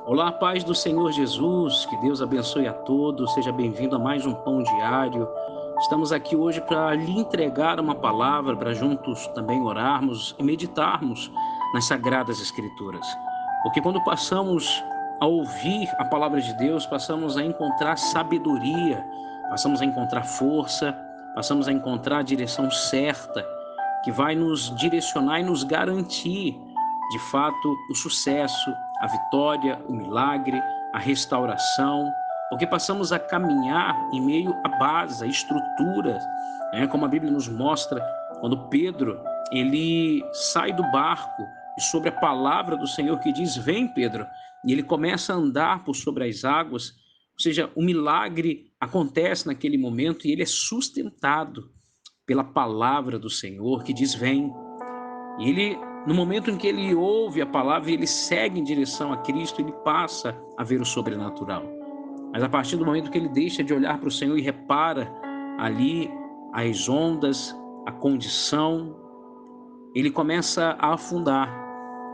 Olá, paz do Senhor Jesus, que Deus abençoe a todos, seja bem-vindo a mais um Pão Diário. Estamos aqui hoje para lhe entregar uma palavra, para juntos também orarmos e meditarmos nas Sagradas Escrituras. Porque quando passamos a ouvir a palavra de Deus, passamos a encontrar sabedoria, passamos a encontrar força, passamos a encontrar a direção certa, que vai nos direcionar e nos garantir de fato o sucesso, a vitória, o milagre, a restauração, porque passamos a caminhar em meio à base, à estrutura, né? Como a Bíblia nos mostra, quando Pedro ele sai do barco e sobre a palavra do Senhor que diz: vem, Pedro, e ele começa a andar por sobre as águas, ou seja, o milagre acontece naquele momento e ele é sustentado pela palavra do Senhor que diz: vem. E ele, no momento em que ele ouve a palavra e ele segue em direção a Cristo, ele passa a ver o sobrenatural. Mas a partir do momento que ele deixa de olhar para o Senhor e repara ali as ondas, a condição, ele começa a afundar.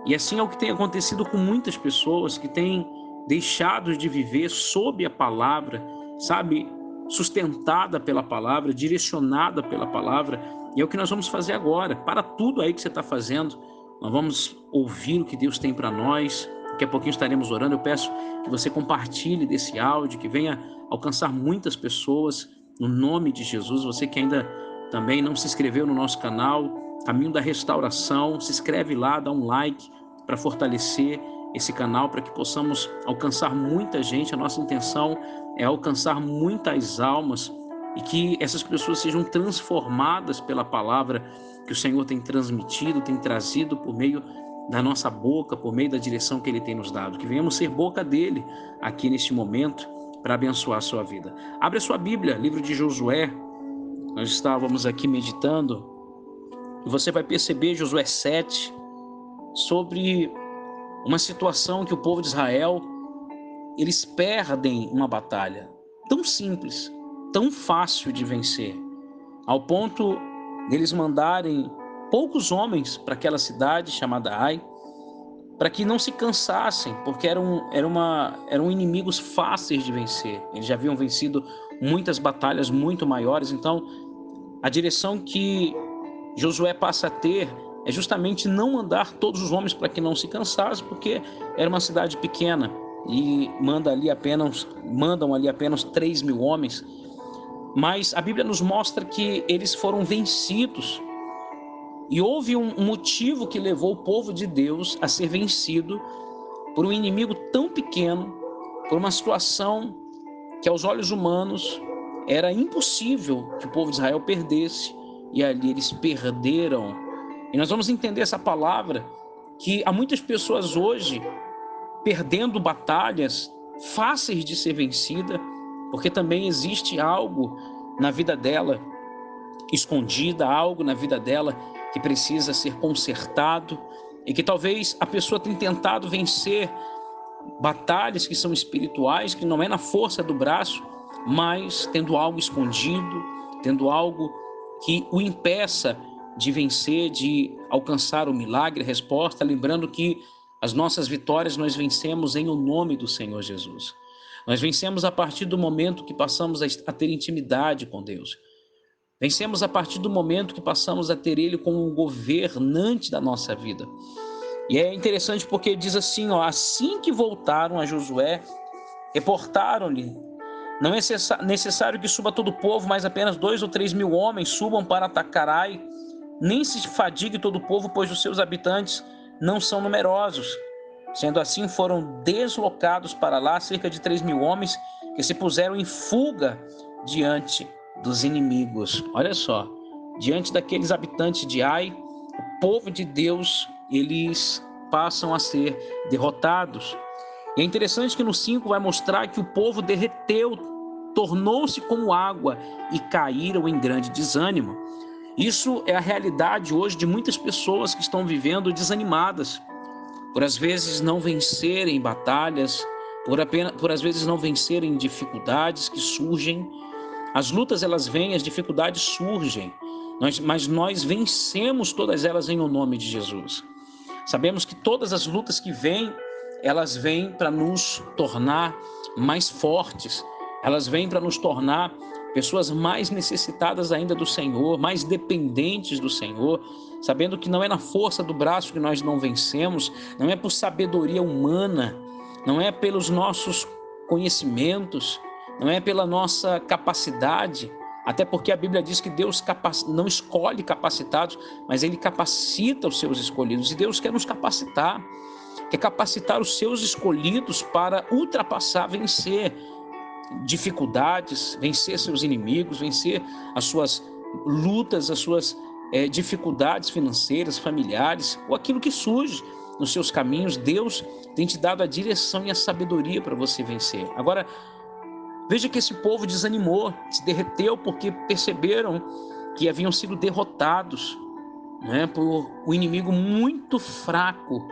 E assim é o que tem acontecido com muitas pessoas que têm deixado de viver sob a palavra, sabe, sustentada pela palavra, direcionada pela palavra. E é o que nós vamos fazer agora. Para tudo aí que você está fazendo, nós vamos ouvir o que Deus tem para nós. Daqui a pouquinho estaremos orando. Eu peço que você compartilhe desse áudio, que venha alcançar muitas pessoas, no nome de Jesus. Você que ainda também não se inscreveu no nosso canal, Caminho da Restauração, se inscreve lá, dá um like para fortalecer esse canal, para que possamos alcançar muita gente. A nossa intenção é alcançar muitas almas e que essas pessoas sejam transformadas pela palavra que o Senhor tem transmitido, tem trazido por meio da nossa boca, por meio da direção que Ele tem nos dado. Que venhamos ser boca dEle aqui neste momento para abençoar a sua vida. Abre a sua Bíblia, livro de Josué. Nós estávamos aqui meditando e você vai perceber, Josué 7, sobre uma situação que o povo de Israel, eles perdem uma batalha tão simples, tão fácil de vencer, ao ponto deles mandarem poucos homens para aquela cidade chamada Ai, para que não se cansassem, porque eram inimigos fáceis de vencer. Eles já haviam vencido muitas batalhas muito maiores. Então, a direção que Josué passa a ter é justamente não mandar todos os homens para que não se cansassem, porque era uma cidade pequena e mandam ali apenas 3.000 homens. Mas a Bíblia nos mostra que eles foram vencidos. E houve um motivo que levou o povo de Deus a ser vencido por um inimigo tão pequeno, por uma situação que aos olhos humanos era impossível que o povo de Israel perdesse. E ali eles perderam. E nós vamos entender essa palavra, que há muitas pessoas hoje perdendo batalhas fáceis de ser vencida, porque também existe algo na vida dela escondida, algo na vida dela que precisa ser consertado, e que talvez a pessoa tenha tentado vencer batalhas que são espirituais, que não é na força do braço, mas tendo algo escondido, tendo algo que o impeça de vencer, de alcançar o milagre, a resposta, lembrando que as nossas vitórias nós vencemos em o nome do Senhor Jesus. Nós vencemos a partir do momento que passamos a ter intimidade com Deus. Vencemos a partir do momento que passamos a ter Ele como um governante da nossa vida. E é interessante porque diz assim, assim que voltaram a Josué, reportaram-lhe: não é necessário que suba todo o povo, mas apenas 2 ou 3 mil homens subam para atacar Ai. Nem se fadigue todo o povo, pois os seus habitantes não são numerosos. Sendo assim, foram deslocados para lá cerca de 3.000 homens que se puseram em fuga diante dos inimigos. Olha só, diante daqueles habitantes de Ai, o povo de Deus, eles passam a ser derrotados. E é interessante que no 5 vai mostrar que o povo derreteu, tornou-se como água e caíram em grande desânimo. Isso é a realidade hoje de muitas pessoas que estão vivendo desanimadas, por às vezes não vencerem batalhas, por às vezes não vencerem dificuldades que surgem. As lutas elas vêm, as dificuldades surgem, mas nós vencemos todas elas em o nome de Jesus. Sabemos que todas as lutas que vêm, elas vêm para nos tornar mais fortes, elas vêm para nos tornar pessoas mais necessitadas ainda do Senhor, mais dependentes do Senhor, sabendo que não é na força do braço que nós não vencemos, não é por sabedoria humana, não é pelos nossos conhecimentos, não é pela nossa capacidade, até porque a Bíblia diz que Deus não escolhe capacitados, mas Ele capacita os seus escolhidos, e Deus quer nos capacitar, quer capacitar os seus escolhidos para ultrapassar, vencer dificuldades, vencer seus inimigos, vencer as suas lutas, as suas dificuldades financeiras, familiares, ou aquilo que surge nos seus caminhos. Deus tem te dado a direção e a sabedoria para você vencer. Agora, veja que esse povo desanimou, se derreteu porque perceberam que haviam sido derrotados, né, por um inimigo muito fraco.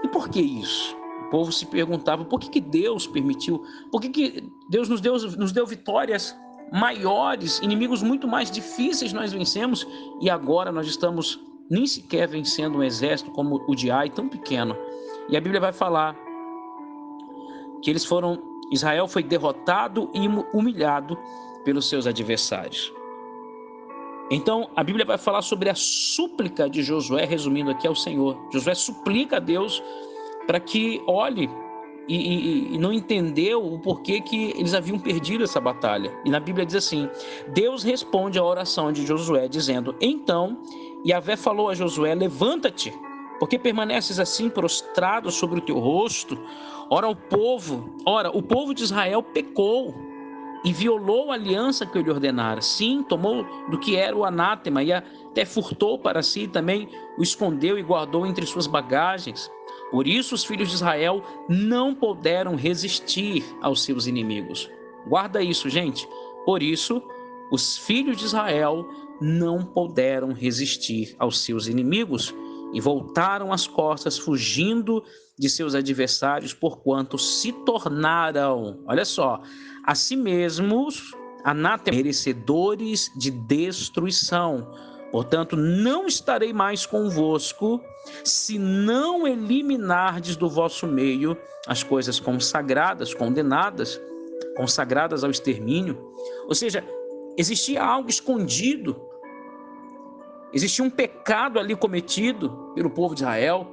E por que isso? O povo se perguntava, por que Deus permitiu? Por que Deus nos deu vitórias maiores, inimigos muito mais difíceis nós vencemos, e agora nós estamos nem sequer vencendo um exército como o de Ai, tão pequeno? E a Bíblia vai falar que Israel foi derrotado e humilhado pelos seus adversários. Então, a Bíblia vai falar sobre a súplica de Josué, resumindo aqui ao Senhor. Josué suplica a Deus para que olhe e não entendeu o porquê que eles haviam perdido essa batalha. E na Bíblia diz assim: Deus responde à oração de Josué, dizendo: Então Yahvé falou a Josué: levanta-te, porque permaneces assim prostrado sobre o teu rosto? Ora, o povo de Israel pecou e violou a aliança que eu lhe ordenara. Sim, tomou do que era o anátema e até furtou para si, também o escondeu e guardou entre suas bagagens. Por isso os filhos de Israel não puderam resistir aos seus inimigos. Guarda isso, gente. Por isso os filhos de Israel não puderam resistir aos seus inimigos e voltaram as costas, fugindo de seus adversários, porquanto se tornaram, olha só, a si mesmos anátema, merecedores de destruição. Portanto, não estarei mais convosco, se não eliminardes do vosso meio as coisas consagradas, condenadas, consagradas ao extermínio. Ou seja, existia algo escondido, existia um pecado ali cometido pelo povo de Israel.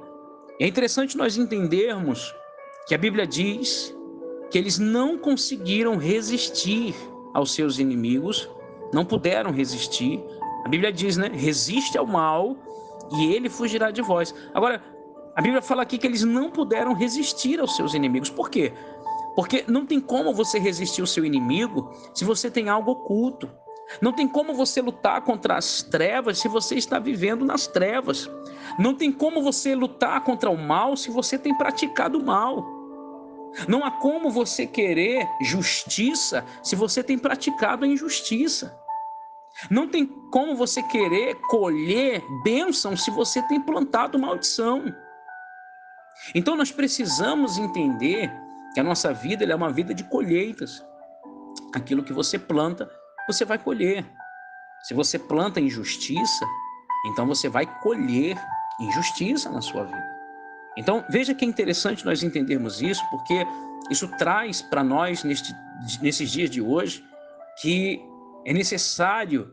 E é interessante nós entendermos que a Bíblia diz que eles não conseguiram resistir aos seus inimigos, não puderam resistir. A Bíblia diz, né? Resiste ao mal e ele fugirá de vós. Agora, a Bíblia fala aqui que eles não puderam resistir aos seus inimigos. Por quê? Porque não tem como você resistir ao seu inimigo se você tem algo oculto. Não tem como você lutar contra as trevas se você está vivendo nas trevas. Não tem como você lutar contra o mal se você tem praticado o mal. Não há como você querer justiça se você tem praticado a injustiça. Não tem como você querer colher bênção se você tem plantado maldição. Então nós precisamos entender que a nossa vida é uma vida de colheitas. Aquilo que você planta, você vai colher. Se você planta injustiça, então você vai colher injustiça na sua vida. Então veja que é interessante nós entendermos isso, porque isso traz para nós, nesses dias de hoje, que é necessário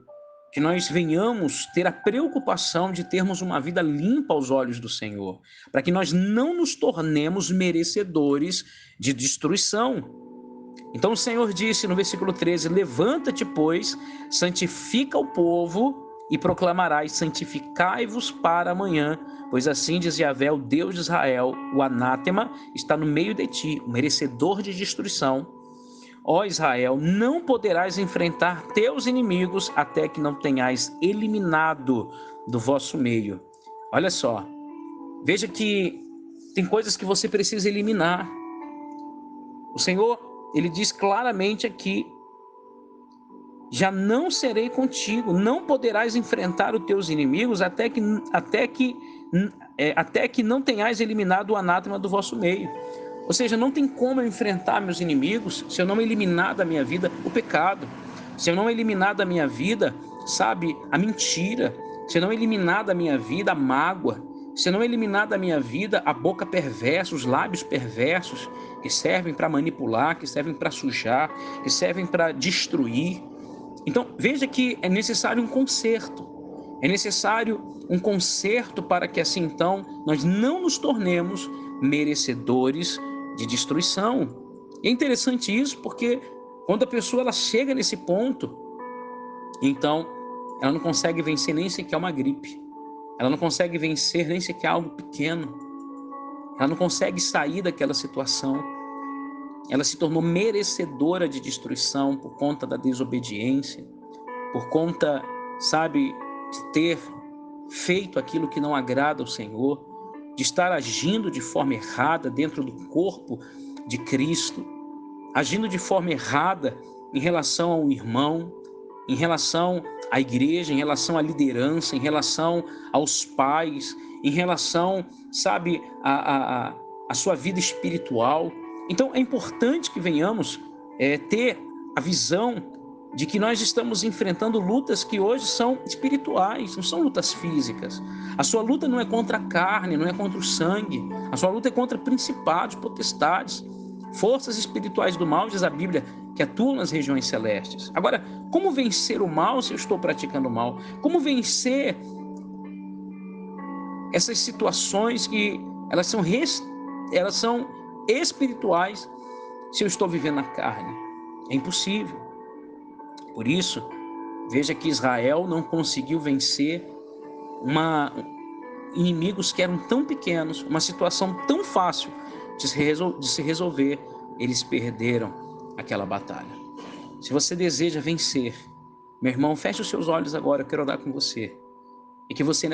que nós venhamos ter a preocupação de termos uma vida limpa aos olhos do Senhor, para que nós não nos tornemos merecedores de destruição. Então o Senhor disse no versículo 13: levanta-te, pois, santifica o povo e proclamarás: santificai-vos para amanhã, pois assim diz Yahvé, o Deus de Israel: o anátema está no meio de ti, o merecedor de destruição. Ó Israel, não poderás enfrentar teus inimigos até que não tenhais eliminado do vosso meio. Olha só, veja que tem coisas que você precisa eliminar. O Senhor, Ele diz claramente aqui: já não serei contigo, não poderás enfrentar os teus inimigos até que não tenhais eliminado o anátema do vosso meio. Ou seja, não tem como eu enfrentar meus inimigos se eu não eliminar da minha vida o pecado, se eu não eliminar da minha vida, sabe, a mentira, se eu não eliminar da minha vida a mágoa, se não eliminar da minha vida a boca perversa, os lábios perversos, que servem para manipular, que servem para sujar, que servem para destruir. Então, veja que é necessário um conserto. É necessário um conserto para que assim então nós não nos tornemos merecedores de destruição. E é interessante isso porque quando a pessoa ela chega nesse ponto, então ela não consegue vencer nem sequer uma gripe. Ela não consegue vencer nem sequer algo pequeno. Ela não consegue sair daquela situação. Ela se tornou merecedora de destruição por conta da desobediência, por conta, sabe, de ter feito aquilo que não agrada ao Senhor, de estar agindo de forma errada dentro do corpo de Cristo, agindo de forma errada em relação ao irmão, em relação à igreja, em relação à liderança, em relação aos pais, em relação, sabe, a sua vida espiritual. Então é importante que venhamos ter a visão de que nós estamos enfrentando lutas que hoje são espirituais, não são lutas físicas. A sua luta não é contra a carne, não é contra o sangue. A sua luta é contra principados, potestades, forças espirituais do mal, diz a Bíblia, que atuam nas regiões celestes. Agora, como vencer o mal se eu estou praticando o mal? Como vencer essas situações que elas são espirituais se eu estou vivendo na carne? É impossível. Por isso, veja que Israel não conseguiu vencer inimigos que eram tão pequenos, uma situação tão fácil de se resolver, eles perderam aquela batalha. Se você deseja vencer, meu irmão, feche os seus olhos agora, eu quero orar com você. E que você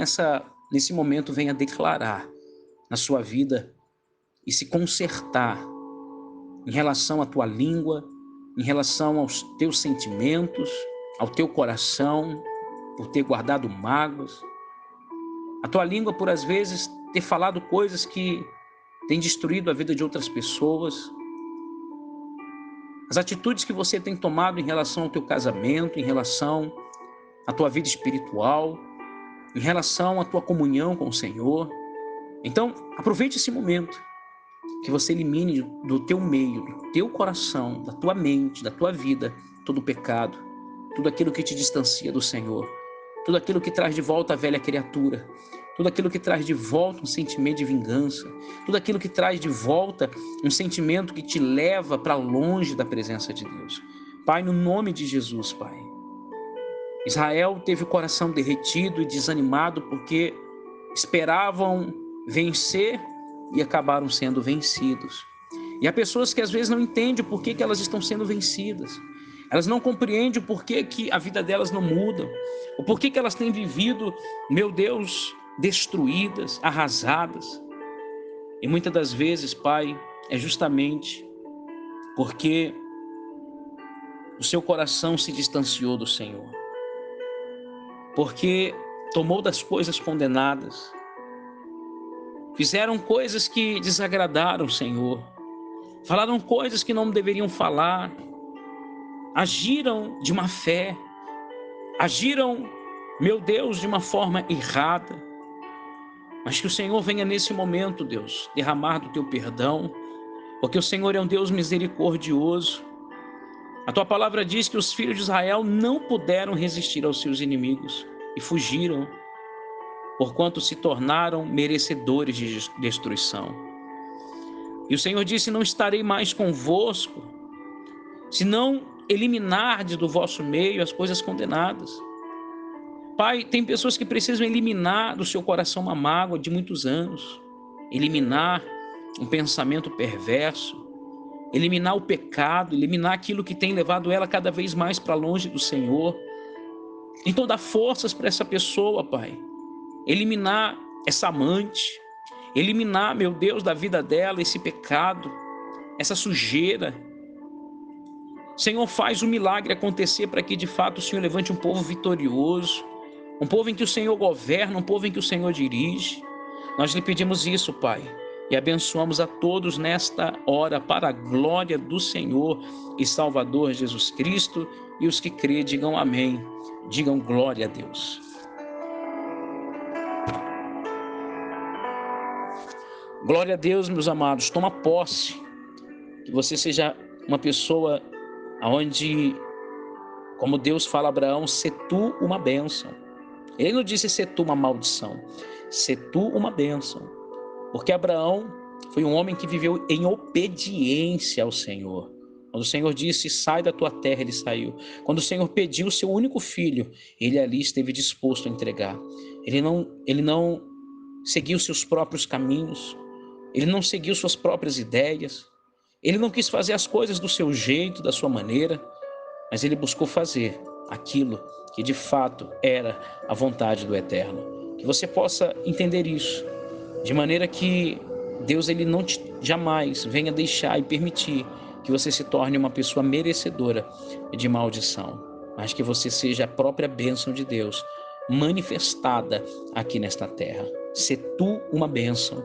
nesse momento venha declarar na sua vida e se consertar em relação à tua língua, em relação aos teus sentimentos, ao teu coração, por ter guardado mágoas. A tua língua, por às vezes, ter falado coisas que têm destruído a vida de outras pessoas. As atitudes que você tem tomado em relação ao teu casamento, em relação à tua vida espiritual, em relação à tua comunhão com o Senhor. Então, aproveite esse momento que você elimine do teu meio, do teu coração, da tua mente, da tua vida, todo o pecado, tudo aquilo que te distancia do Senhor, tudo aquilo que traz de volta a velha criatura, tudo aquilo que traz de volta um sentimento de vingança, tudo aquilo que traz de volta um sentimento que te leva para longe da presença de Deus. Pai, no nome de Jesus, Pai. Israel teve o coração derretido e desanimado porque esperavam vencer e acabaram sendo vencidos. E há pessoas que às vezes não entendem por que elas estão sendo vencidas. Elas não compreendem o porquê que a vida delas não muda, o porquê que elas têm vivido, meu Deus, destruídas, arrasadas. E muitas das vezes, Pai, é justamente porque o seu coração se distanciou do Senhor, porque tomou das coisas condenadas, fizeram coisas que desagradaram o Senhor, falaram coisas que não deveriam falar, agiram de má fé, agiram, meu Deus, de uma forma errada. Mas que o Senhor venha nesse momento, Deus, derramar do teu perdão, porque o Senhor é um Deus misericordioso. A tua palavra diz que os filhos de Israel não puderam resistir aos seus inimigos e fugiram, porquanto se tornaram merecedores de destruição. E o Senhor disse: não estarei mais convosco, se não eliminardes do vosso meio as coisas condenadas. Pai, tem pessoas que precisam eliminar do seu coração uma mágoa de muitos anos, eliminar um pensamento perverso, eliminar o pecado, eliminar aquilo que tem levado ela cada vez mais para longe do Senhor. Então dá forças para essa pessoa, Pai, eliminar essa amante, eliminar, meu Deus, da vida dela esse pecado, essa sujeira. Senhor, faz o milagre acontecer para que de fato o Senhor levante um povo vitorioso, um povo em que o Senhor governa, um povo em que o Senhor dirige. Nós lhe pedimos isso, Pai, e abençoamos a todos nesta hora para a glória do Senhor e Salvador Jesus Cristo. E os que crêem, digam amém, digam glória a Deus. Glória a Deus, meus amados. Toma posse. Que você seja uma pessoa onde, como Deus fala a Abraão, se tu uma bênção. Ele não disse se tu uma maldição, se tu uma bênção. Porque Abraão foi um homem que viveu em obediência ao Senhor. Quando o Senhor disse, sai da tua terra, ele saiu. Quando o Senhor pediu o seu único filho, ele ali esteve disposto a entregar. Ele não seguiu seus próprios caminhos, ele não seguiu suas próprias ideias, ele não quis fazer as coisas do seu jeito, da sua maneira, mas ele buscou fazer aquilo que de fato era a vontade do Eterno. Que você possa entender isso, de maneira que Deus ele não jamais venha deixar e permitir que você se torne uma pessoa merecedora de maldição, mas que você seja a própria bênção de Deus manifestada aqui nesta terra. Se tu uma bênção,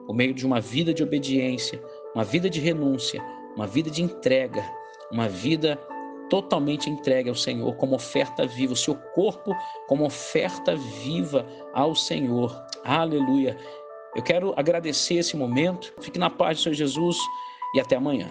por meio de uma vida de obediência, uma vida de renúncia, uma vida de entrega, uma vida totalmente entregue ao Senhor, como oferta viva, o seu corpo como oferta viva ao Senhor. Aleluia! Eu quero agradecer esse momento. Fique na paz do Senhor Jesus e até amanhã.